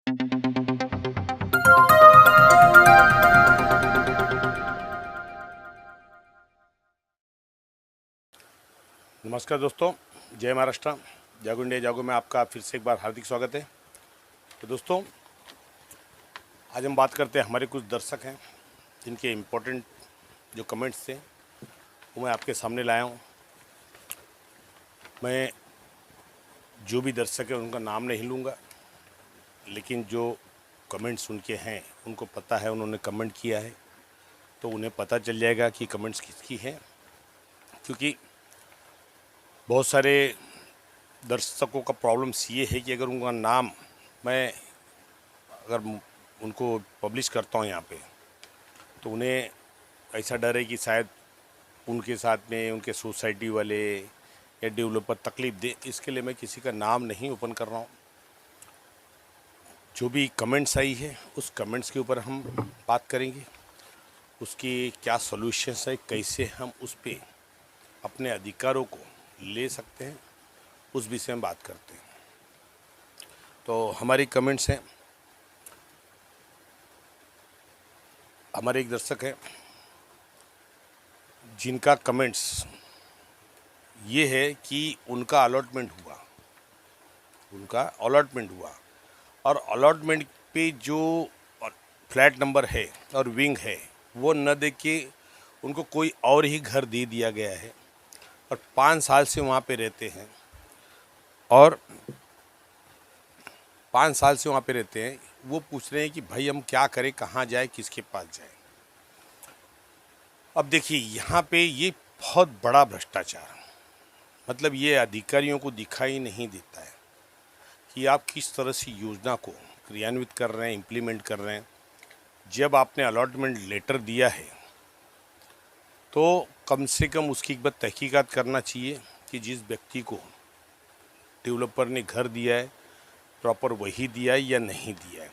नमस्कार दोस्तों, जय महाराष्ट्र। जागो इंडिया जागो में आपका फिर से एक बार हार्दिक स्वागत है। तो दोस्तों, आज हम बात करते हैं, हमारे कुछ दर्शक हैं जिनके इम्पोर्टेंट जो कमेंट्स थे वो मैं आपके सामने लाया हूँ। मैं जो भी दर्शक है उनका नाम नहीं लूँगा, लेकिन जो कमेंट्स उनके हैं उनको पता है, उन्होंने कमेंट किया है तो उन्हें पता चल जाएगा कि कमेंट्स किसकी हैं। क्योंकि बहुत सारे दर्शकों का प्रॉब्लम्स ये है कि अगर उनका नाम मैं अगर उनको पब्लिश करता हूँ यहाँ पे, तो उन्हें ऐसा डर है कि शायद उनके साथ में उनके सोसाइटी वाले या डेवलपर तकलीफ़ दे। इसके लिए मैं किसी का नाम नहीं ओपन कर रहा हूँ। जो भी कमेंट्स आई है उस कमेंट्स के ऊपर हम बात करेंगे, उसकी क्या सॉल्यूशंस है, कैसे हम उस पर अपने अधिकारों को ले सकते हैं, उस विषय में बात करते हैं। तो हमारी कमेंट्स हैं, हमारे एक दर्शक हैं जिनका कमेंट्स ये है कि उनका अलॉटमेंट हुआ और अलॉटमेंट पे जो फ्लैट नंबर है और विंग है वो न दे के उनको कोई और ही घर दे दिया गया है और 5 साल से वहाँ पे रहते हैं और 5 साल से वहाँ पे रहते हैं। वो पूछ रहे हैं कि भाई हम क्या करें, कहाँ जाए, किसके पास जाए। अब देखिए, यहाँ पे ये बहुत बड़ा भ्रष्टाचार, मतलब ये अधिकारियों को दिखाई नहीं देता है कि आप किस तरह से योजना को क्रियान्वित कर रहे हैं, इम्प्लीमेंट कर रहे हैं। जब आपने अलॉटमेंट लेटर दिया है तो कम से कम उसकी एक बार तहकीकात करना चाहिए कि जिस व्यक्ति को डेवलपर ने घर दिया है प्रॉपर वही दिया है या नहीं दिया है।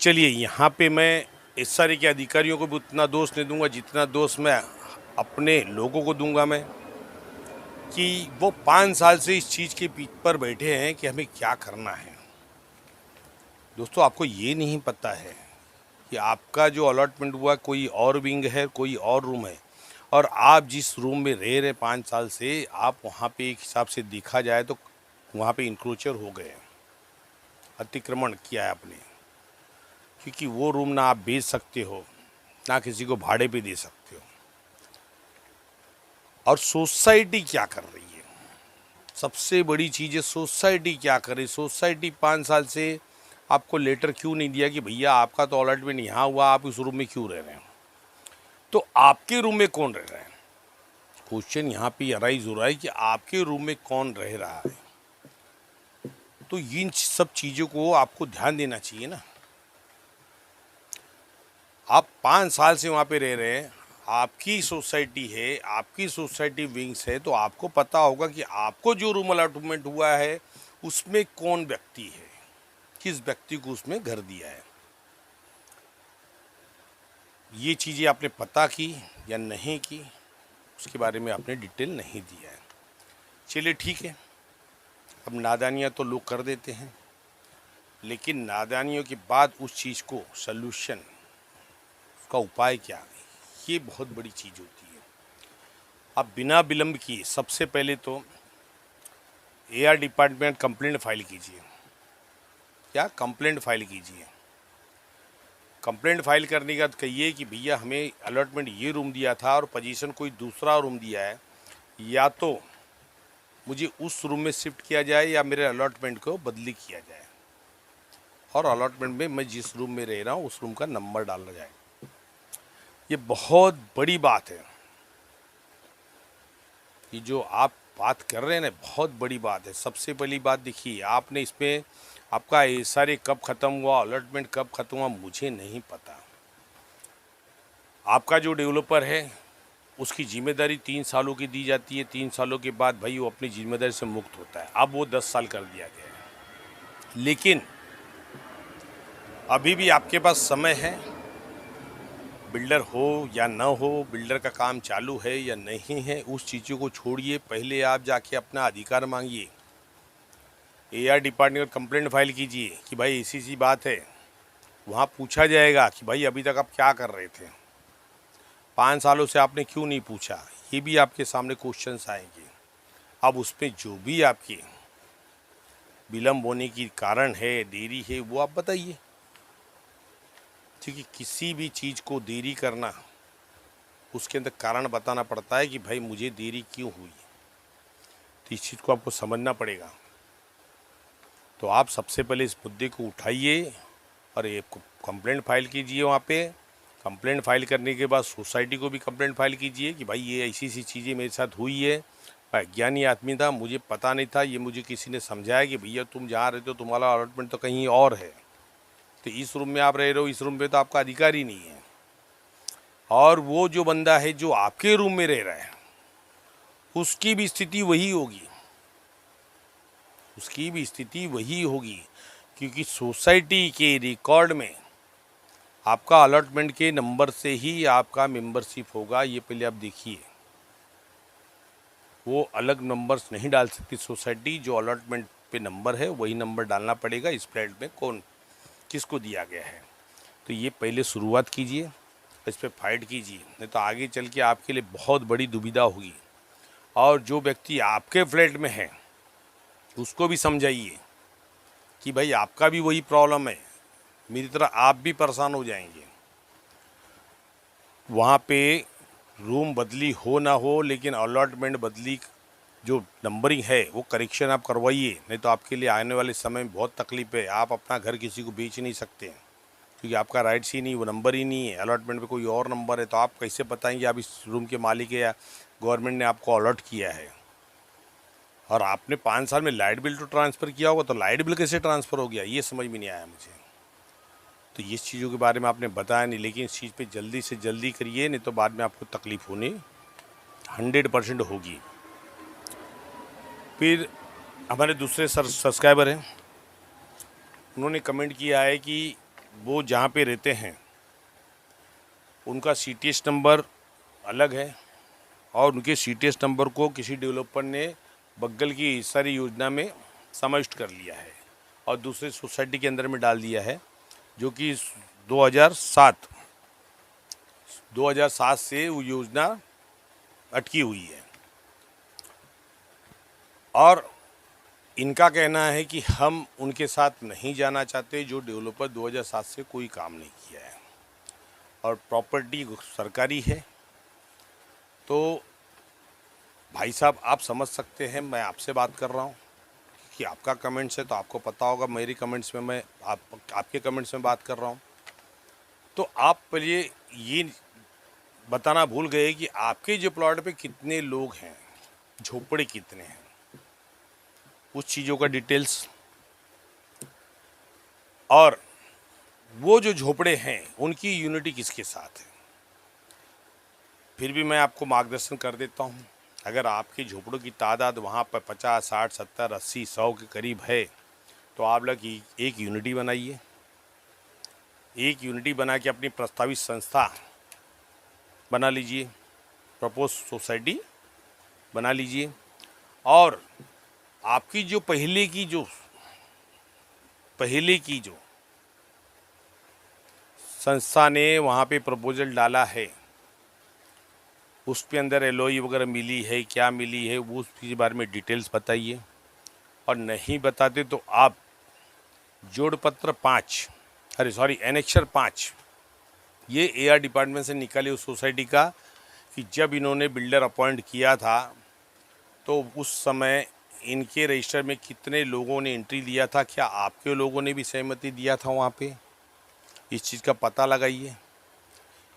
चलिए, यहाँ पे मैं इस सारे के अधिकारियों को भी उतना दोष नहीं दूंगा जितना दोष मैं अपने लोगों को दूंगा मैं, कि वो 5 साल से इस चीज़ के पीठ पर बैठे हैं कि हमें क्या करना है। दोस्तों, आपको ये नहीं पता है कि आपका जो अलॉटमेंट हुआ कोई और विंग है, कोई और रूम है, और आप जिस रूम में रह रहे 5 साल से, आप वहाँ पे एक हिसाब से देखा जाए तो वहाँ पे इंक्रोचर हो गए, अतिक्रमण किया है आपने। क्योंकि वो रूम ना आप बेच सकते हो, ना किसी को भाड़े पे दे सकते हो। और सोसाइटी क्या कर रही है, सबसे बड़ी चीज़ है सोसाइटी क्या करे। सोसाइटी 5 साल से आपको लेटर क्यों नहीं दिया कि भैया आपका तो अलॉटमेंट यहाँ हुआ, आप इस रूम में क्यों रह रहे हैं। तो आपके रूम में कौन रह रहा है, क्वेश्चन यहाँ पे अराइज हो रहा है कि आपके रूम में कौन रह रहा है। तो इन सब चीज़ों को आपको ध्यान देना चाहिए ना। आप 5 साल से वहाँ पे रह रहे हैं, आपकी सोसाइटी है, आपकी सोसाइटी विंग्स है, तो आपको पता होगा कि आपको जो रूम अलॉटमेंट हुआ है उसमें कौन व्यक्ति है, किस व्यक्ति को उसमें घर दिया है। ये चीज़ें आपने पता की या नहीं की, उसके बारे में आपने डिटेल नहीं दिया है। चलिए ठीक है, अब नादानियाँ तो लोग कर देते हैं, लेकिन नादानियों के बाद उस चीज़ को सल्यूशन, उसका उपाय क्या है, ये बहुत बड़ी चीज़ होती है। आप बिना विलंब किए सबसे पहले तो एआर डिपार्टमेंट कंप्लेंट फाइल कीजिए। क्या कंप्लेंट फाइल कीजिए। कंप्लेंट फाइल करने के बाद कहिए कि भैया हमें अलॉटमेंट ये रूम दिया था और पोजीशन कोई दूसरा रूम दिया है, या तो मुझे उस रूम में शिफ्ट किया जाए या मेरे अलॉटमेंट को बदली किया जाए, और अलॉटमेंट में मैं जिस रूम में रह रहा हूँ उस रूम का नंबर डाला जाए। ये बहुत बड़ी बात है, ये जो आप बात कर रहे हैं ना, बहुत बड़ी बात है। सबसे पहली बात देखिए, आपने इसमें आपका एसआरए कब ख़त्म हुआ, अलॉटमेंट कब ख़त्म हुआ, मुझे नहीं पता। आपका जो डेवलपर है उसकी जिम्मेदारी 3 सालों की दी जाती है। 3 सालों के बाद भाई वो अपनी जिम्मेदारी से मुक्त होता है। अब वो 10 साल कर दिया गया है, लेकिन अभी भी आपके पास समय है। बिल्डर हो या न हो, बिल्डर का काम चालू है या नहीं है, उस चीज़ों को छोड़िए। पहले आप जाके अपना अधिकार मांगिए एआर डिपार्टमेंट में कंप्लेंट फाइल कीजिए कि भाई ऐसी बात है। वहाँ पूछा जाएगा कि भाई अभी तक आप क्या कर रहे थे, 5 सालों से आपने क्यों नहीं पूछा, ये भी आपके सामने क्वेश्चंस आएंगे। अब उस पर जो भी आपकी विलम्ब होने की कारण है, देरी है, वो आप बताइए। क्योंकि किसी भी चीज़ को देरी करना, उसके अंदर कारण बताना पड़ता है कि भाई मुझे देरी क्यों हुई, तो इस चीज़ को आपको समझना पड़ेगा। तो आप सबसे पहले इस मुद्दे को उठाइए और एक कंप्लेंट फाइल कीजिए वहाँ पे। कंप्लेंट फाइल करने के बाद सोसाइटी को भी कंप्लेंट फाइल कीजिए कि भाई ये ऐसी ऐसी चीज़ें मेरे साथ हुई है, मैं अज्ञानी आदमी था, मुझे पता नहीं था, ये मुझे किसी ने समझाया कि भैया तुम जहाँ रहते हो तुम्हारा अलॉटमेंट तो कहीं और है, तो इस रूम में आप रह रहे हो, इस रूम पे तो आपका अधिकार ही नहीं है। और वो जो बंदा है जो आपके रूम में रह रहा है, उसकी भी स्थिति वही होगी, उसकी भी स्थिति वही होगी, क्योंकि सोसाइटी के रिकॉर्ड में आपका अलॉटमेंट के नंबर से ही आपका मेंबरशिप होगा। ये पहले आप देखिए, वो अलग नंबर्स नहीं डाल सकती सोसाइटी। जो अलॉटमेंट पे नंबर है वही नंबर डालना पड़ेगा इस फ्लैट में कौन किसको दिया गया है। तो ये पहले शुरुआत कीजिए, इस पर फाइट कीजिए, नहीं तो आगे चल के आपके लिए बहुत बड़ी दुविधा होगी। और जो व्यक्ति आपके फ्लैट में है उसको भी समझाइए कि भाई आपका भी वही प्रॉब्लम है, मेरी तरह आप भी परेशान हो जाएंगे। वहाँ पे रूम बदली हो ना हो, लेकिन अलॉटमेंट बदली जो नंबरिंग है वो करेक्शन आप करवाइए, नहीं तो आपके लिए आने वाले समय में बहुत तकलीफ है। आप अपना घर किसी को बेच नहीं सकते हैं, क्योंकि आपका राइट्स ही नहीं, वो नंबर ही नहीं है। अलॉटमेंट पे कोई और नंबर है, तो आप कैसे बताएंगे आप इस रूम के मालिक है या गवर्नमेंट ने आपको अलॉट किया है। और आपने 5 साल में लाइट बिल तो ट्रांसफ़र किया होगा, तो लाइट बिल कैसे ट्रांसफ़र हो गया, ये समझ में नहीं आया मुझे। तो ये चीज़ों के बारे में आपने बताया नहीं, लेकिन इस चीज़ पे जल्दी से जल्दी करिए, नहीं तो बाद में आपको तकलीफ़ होने 100% होगी। फिर हमारे दूसरे सब्सक्राइबर हैं, उन्होंने कमेंट किया है कि वो जहाँ पे रहते हैं उनका सीटीएस नंबर अलग है, और उनके सीटीएस नंबर को किसी डेवलपर ने बगल की सारी योजना में समाविष्ट कर लिया है और दूसरे सोसाइटी के अंदर में डाल दिया है, जो कि 2007 से वो योजना अटकी हुई है। और इनका कहना है कि हम उनके साथ नहीं जाना चाहते जो डेवलपर 2007 से कोई काम नहीं किया है, और प्रॉपर्टी सरकारी है। तो भाई साहब आप समझ सकते हैं, मैं आपसे बात कर रहा हूँ कि आपका कमेंट्स है तो आपको पता होगा, मेरी कमेंट्स में मैं आपके कमेंट्स में बात कर रहा हूँ। तो आप पहले ये बताना भूल गए कि आपके जो प्लॉट पे कितने लोग हैं, झोपड़े कितने हैं, उस चीज़ों का डिटेल्स। और वो जो झोपड़े हैं उनकी यूनिटी किसके साथ है, फिर भी मैं आपको मार्गदर्शन कर देता हूँ। अगर आपके झोपड़ों की तादाद वहाँ पर 50, 60, 70, 80, 100 के करीब है, तो आप लोग एक यूनिटी बनाइए। एक यूनिटी बना के अपनी प्रस्तावित संस्था बना लीजिए, प्रपोज सोसाइटी बना लीजिए। और आपकी जो पहले की जो संस्था ने वहाँ पे प्रपोजल डाला है, उस पे अंदर एलओई वगैरह मिली है, क्या मिली है, वो उसके बारे में डिटेल्स बताइए। और नहीं बताते तो आप जोड़पत्र 5 एनेक्सर 5 ये एआर डिपार्टमेंट से निकाले उस सोसाइटी का, कि जब इन्होंने बिल्डर अपॉइंट किया था तो उस समय इनके रजिस्टर में कितने लोगों ने एंट्री लिया था, क्या आपके लोगों ने भी सहमति दिया था वहाँ पे, इस चीज़ का पता लगाइए।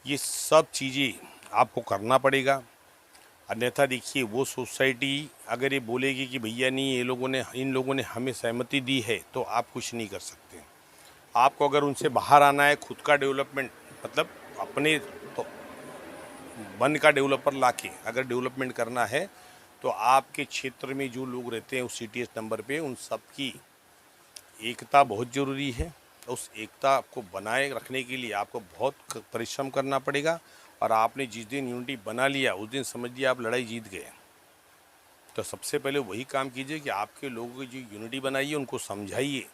ये सब चीज़ें आपको करना पड़ेगा, अन्यथा देखिए वो सोसाइटी अगर ये बोलेगी कि भैया नहीं इन लोगों ने हमें सहमति दी है, तो आप कुछ नहीं कर सकते। आपको अगर उनसे बाहर आना है, खुद का डेवलपमेंट मतलब अपने तो मन का डेवलपर लाके अगर डेवलपमेंट करना है, तो आपके क्षेत्र में जो लोग रहते हैं उस सीटीएस नंबर पे, उन सब की एकता बहुत ज़रूरी है। उस एकता को बनाए रखने के लिए आपको बहुत परिश्रम करना पड़ेगा। और आपने जिस दिन यूनिटी बना लिया उस दिन समझिए आप लड़ाई जीत गए। तो सबसे पहले वही काम कीजिए कि आपके लोगों की जो यूनिटी बनाइए, उनको समझाइए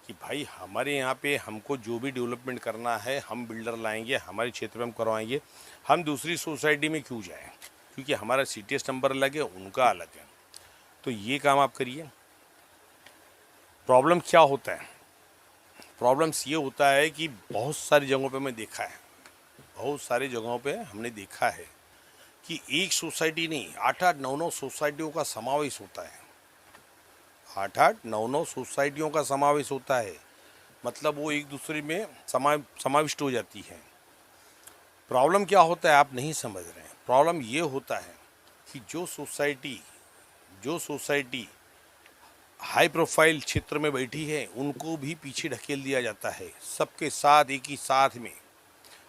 कि भाई हमारे यहाँ पे हमको जो भी डेवलपमेंट करना है हम बिल्डर लाएंगे, हमारे क्षेत्र में हम करवाएंगे, हम दूसरी सोसाइटी में क्यों जाएं, क्योंकि हमारा सीटीएस नंबर अलग है, उनका अलग है। तो ये काम आप करिए। प्रॉब्लम क्या होता है? प्रॉब्लम्स ये होता है कि बहुत सारी जगहों पे मैं देखा है, बहुत सारी जगहों पे हमने देखा है कि एक सोसाइटी नहीं, 8-8 9-9 सोसाइटियों का समावेश होता है। 8-8 9-9 सोसाइटियों का समावेश होता है, मतलब वो एक दूसरे में समाविष्ट हो जाती है। प्रॉब्लम क्या होता है आप नहीं समझ रहे हैं। प्रॉब्लम ये होता है कि जो सोसाइटी हाई प्रोफाइल क्षेत्र में बैठी है उनको भी पीछे ढकेल दिया जाता है, सबके साथ एक ही साथ में,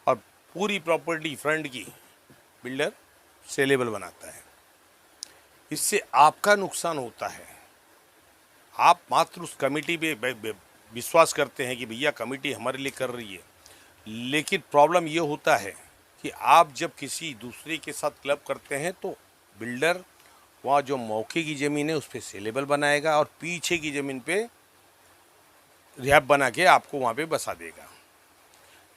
और पूरी प्रॉपर्टी फ्रंट की बिल्डर सेलेबल बनाता है। इससे आपका नुकसान होता है। आप मात्र उस कमेटी पे विश्वास करते हैं कि भैया कमेटी हमारे लिए कर रही है, लेकिन प्रॉब्लम ये होता है कि आप जब किसी दूसरे के साथ क्लब करते हैं तो बिल्डर वहाँ जो मौके की ज़मीन है उस पर सेलेबल बनाएगा और पीछे की ज़मीन पे रिहाब बना के आपको वहाँ पे बसा देगा,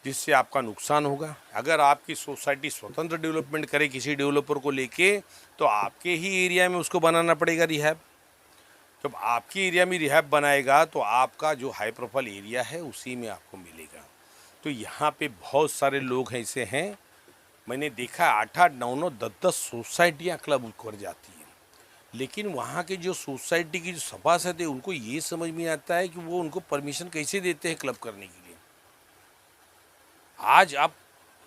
जिससे आपका नुकसान होगा। अगर आपकी सोसाइटी स्वतंत्र डेवलपमेंट करे किसी डेवलपर को लेके, तो आपके ही एरिया में उसको बनाना पड़ेगा रिहाब। जब आपके एरिया में रिहाब बनाएगा तो आपका जो हाई प्रोफाइल एरिया है उसी में आपको मिलेगा। तो यहाँ पे बहुत सारे लोग ऐसे हैं, मैंने देखा 8-8 9-9 10-10 सोसाइटियाँ क्लब कर जाती हैं, लेकिन वहाँ के जो सोसाइटी की जो सभासद है उनको ये समझ में आता है कि वो उनको परमिशन कैसे देते हैं क्लब करने के लिए। आज आप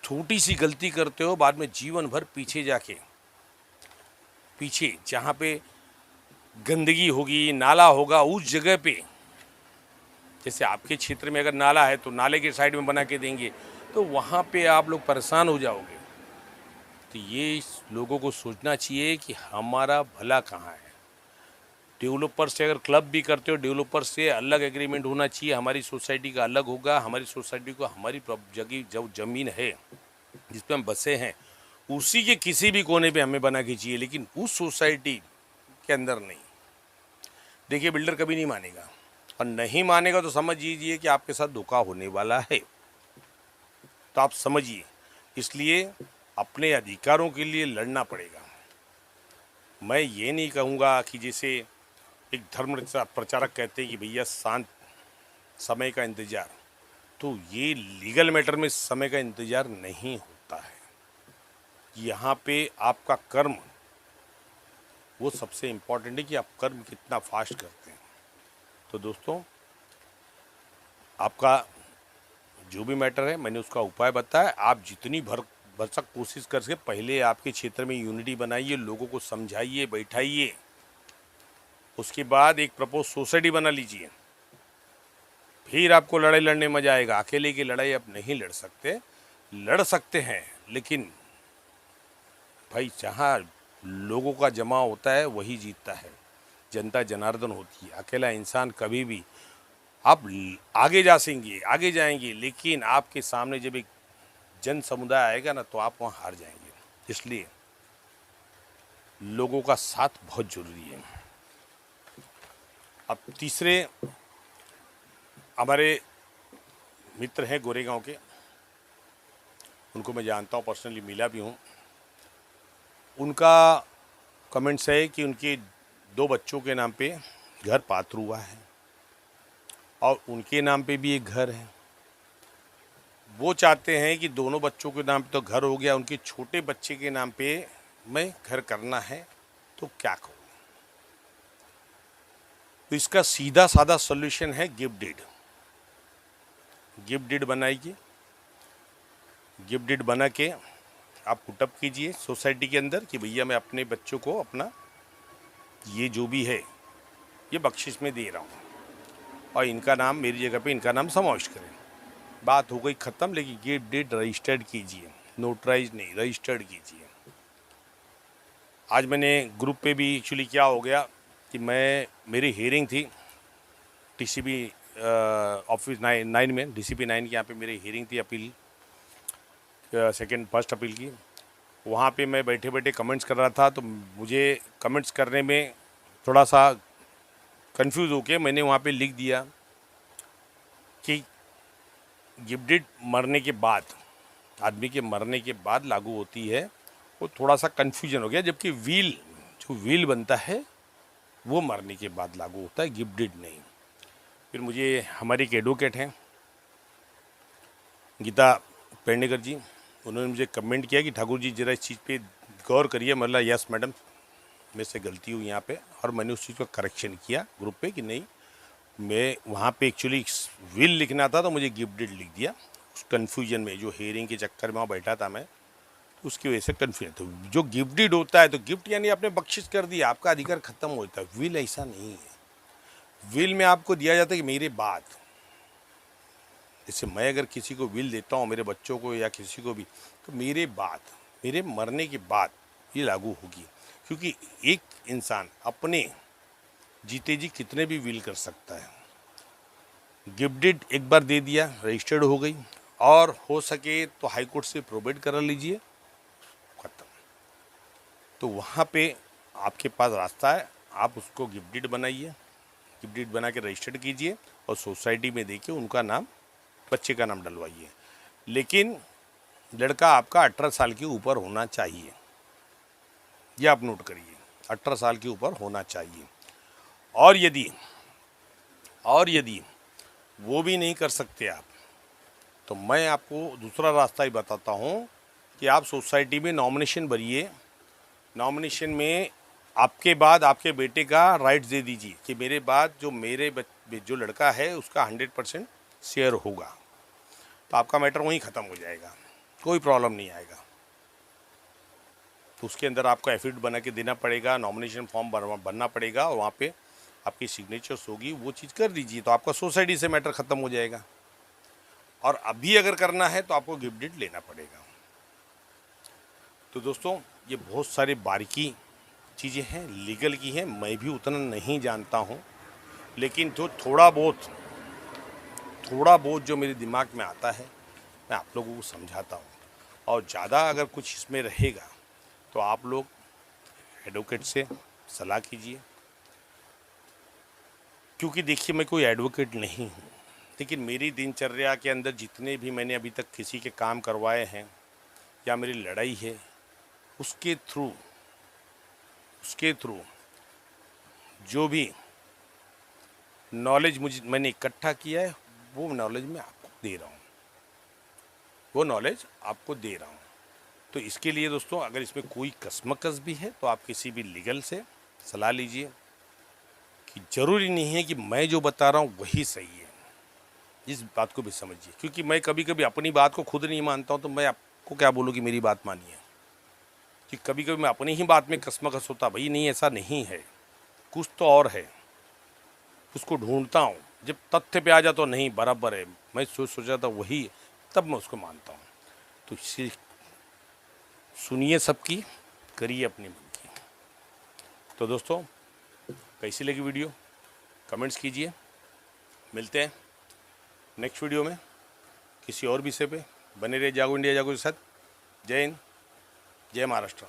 छोटी सी गलती करते हो, बाद में जीवन भर पीछे जहाँ पे गंदगी होगी, नाला होगा, उस जगह पे, जैसे आपके क्षेत्र में अगर नाला है तो नाले के साइड में बना के देंगे, तो वहाँ पे आप लोग परेशान हो जाओगे। तो ये लोगों को सोचना चाहिए कि हमारा भला कहाँ है। डेवलपर से अगर क्लब भी करते हो, डेवलपर से अलग एग्रीमेंट होना चाहिए, हमारी सोसाइटी का अलग होगा। हमारी सोसाइटी को हमारी जगह जो ज़मीन है जिस पे हम बसे हैं उसी के किसी भी कोने पे हमें बना के चाहिए, लेकिन उस सोसाइटी के अंदर नहीं। देखिए बिल्डर कभी नहीं मानेगा, और नहीं मानेगा तो समझ लीजिए कि आपके साथ धोखा होने वाला है। तो आप समझिए, इसलिए अपने अधिकारों के लिए लड़ना पड़ेगा। मैं ये नहीं कहूँगा कि जैसे एक धर्म प्रचारक कहते हैं कि भैया शांत समय का इंतज़ार, तो ये लीगल मैटर में समय का इंतज़ार नहीं होता है। यहाँ पे आपका कर्म वो सबसे इम्पोर्टेंट है कि आप कर्म कितना फास्ट करते हैं। तो दोस्तों, आपका जो भी मैटर है मैंने उसका उपाय बताया। आप जितनी भरसक कोशिश कर सके पहले आपके क्षेत्र में यूनिटी बनाइए, लोगों को समझाइए, बैठाइए, उसके बाद एक प्रपोज सोसाइटी बना लीजिए, फिर आपको लड़ाई लड़ने में मजा आएगा। अकेले की लड़ाई आप नहीं लड़ सकते हैं, लेकिन भाई जहाँ लोगों का जमाव होता है वही जीतता है, जनता जनार्दन होती है। अकेला इंसान कभी भी, आप आगे जाएंगे, लेकिन आपके सामने जब एक जन समुदाय आएगा ना तो आप वहाँ हार जाएंगे। इसलिए लोगों का साथ बहुत जरूरी है। अब तीसरे हमारे मित्र हैं गोरेगांव के, उनको मैं जानता हूँ, पर्सनली मिला भी हूँ। उनका कमेंट्स है कि उनके 2 बच्चों के नाम पे घर पात्र हुआ है और उनके नाम पे भी एक घर है। वो चाहते हैं कि दोनों बच्चों के नाम पे तो घर हो गया, उनके छोटे बच्चे के नाम पे मैं घर करना है, तो क्या करूँ? तो इसका सीधा साधा सॉल्यूशन है गिफ्ट डीड बनाइए। गिफ्ट डीड बना के आप पुटअप कीजिए सोसाइटी के अंदर कि भैया मैं अपने बच्चों को अपना ये जो भी है ये बख्शिश में दे रहा हूँ और इनका नाम, मेरी जगह पे इनका नाम समाविष्ट करें। बात हो गई ख़त्म। लेकिन गिफ्ट डीड रजिस्टर्ड कीजिए, नोटराइज नहीं, रजिस्टर्ड कीजिए। आज मैंने ग्रुप पे भी एक्चुअली क्या हो गया कि मेरी हियरिंग थी टीसीपी ऑफिस 9 में, डीसीपी 9 की यहाँ पे मेरी हियरिंग थी अपील, फर्स्ट अपील की। वहाँ पे मैं बैठे बैठे कमेंट्स कर रहा था, तो मुझे कमेंट्स करने में थोड़ा सा कंफ्यूज होके मैंने वहाँ पे लिख दिया कि गिफ्ट डीड मरने के बाद, आदमी के मरने के बाद लागू होती है। वो थोड़ा सा कन्फ्यूजन हो गया, जबकि विल, जो विल बनता है वो मरने के बाद लागू होता है, गिफ्ट डीड नहीं। फिर मुझे हमारे एक एडवोकेट हैं गीता पेडनेकर जी, उन्होंने मुझे कमेंट किया कि ठाकुर जी जरा इस चीज़ पे गौर करिए। मतलब यस मैडम, मेरे से गलती हुई यहाँ पे, और मैंने उस चीज़ को करेक्शन किया ग्रुप पे कि नहीं, मैं वहाँ पे एक्चुअली विल लिखना था तो मुझे गिफ्ट डीड लिख दिया। उस कन्फ्यूजन में, जो हेयरिंग के चक्कर में वहाँ बैठा था मैं, तो उसकी वजह से कन्फ्यूजन। तो जो गिफ्ट डीड होता है, तो गिफ्ट यानी आपने बख्शिश कर दिया, आपका अधिकार खत्म होता है। विल ऐसा नहीं है। विल में आपको दिया जाता है कि मेरे बाद, जैसे मैं अगर किसी को विल देता हूँ, मेरे बच्चों को या किसी को भी, तो मेरे बाद, मेरे मरने के बाद ये लागू होगी। क्योंकि एक इंसान अपने जीते जी कितने भी विल कर सकता है। गिफ्ट डीड एक बार दे दिया, रजिस्टर्ड हो गई, और हो सके तो हाई कोर्ट से प्रोबेट करा लीजिए, खत्म। तो वहाँ पे आपके पास रास्ता है, आप उसको गिफ्ट डीड बनाइए, गिफ्ट डीड बना के रजिस्टर्ड कीजिए और सोसाइटी में देखिए उनका नाम, बच्चे का नाम डलवाइए। लेकिन लड़का आपका 18 साल के ऊपर होना चाहिए, ये आप नोट करिए, 18 साल के ऊपर होना चाहिए। और यदि वो भी नहीं कर सकते आप, तो मैं आपको दूसरा रास्ता ही बताता हूँ कि आप सोसाइटी में नॉमिनेशन भरिए। नॉमिनेशन में आपके बाद आपके बेटे का राइट्स दे दीजिए कि मेरे बाद जो लड़का है उसका 100% शेयर होगा। तो आपका मैटर वहीं ख़त्म हो जाएगा, कोई प्रॉब्लम नहीं आएगा। तो उसके अंदर आपको एफिडेविट बना के देना पड़ेगा, नॉमिनेशन फॉर्म भरना पड़ेगा, और वहाँ पे आपकी सिग्नेचर्स होगी, वो चीज़ कर दीजिए, तो आपका सोसाइटी से मैटर ख़त्म हो जाएगा। और अभी अगर करना है तो आपको गिफ्ट डीड लेना पड़ेगा। तो दोस्तों, ये बहुत सारी बारीकी चीज़ें हैं, लीगल की हैं, मैं भी उतना नहीं जानता हूँ, लेकिन जो थोड़ा बहुत जो मेरे दिमाग में आता है मैं आप लोगों को समझाता हूँ। और ज़्यादा अगर कुछ इसमें रहेगा तो आप लोग एडवोकेट से सलाह कीजिए, क्योंकि देखिए मैं कोई एडवोकेट नहीं हूँ, लेकिन मेरी दिनचर्या के अंदर जितने भी मैंने अभी तक किसी के काम करवाए हैं या मेरी लड़ाई है, उसके थ्रू जो भी नॉलेज मैंने इकट्ठा किया है, वो नॉलेज मैं आपको दे रहा हूँ। तो इसके लिए दोस्तों, अगर इसमें कोई कसमकस भी है तो आप किसी भी लीगल से सलाह लीजिए, कि ज़रूरी नहीं है कि मैं जो बता रहा हूँ वही सही है, इस बात को भी समझिए। क्योंकि मैं कभी कभी अपनी बात को खुद नहीं मानता हूँ, तो मैं आपको क्या बोलूँ कि मेरी बात मानिए, कि कभी कभी मैं अपनी ही बात में कसमकस होता, भाई नहीं ऐसा नहीं है, कुछ तो और है, उसको ढूंढता हूँ, जब तथ्य पे आ जाता, तो नहीं बराबर है, मैं सोचा था वही, तब मैं उसको मानता हूँ। तो इसी सुनिए सबकी, करिए अपनी मन की। तो दोस्तों, कैसी लगी वीडियो कमेंट्स कीजिए। मिलते हैं नेक्स्ट वीडियो में किसी और विषय पे। बने रहिए जागो इंडिया जागो के साथ। जय हिंद, जय महाराष्ट्र।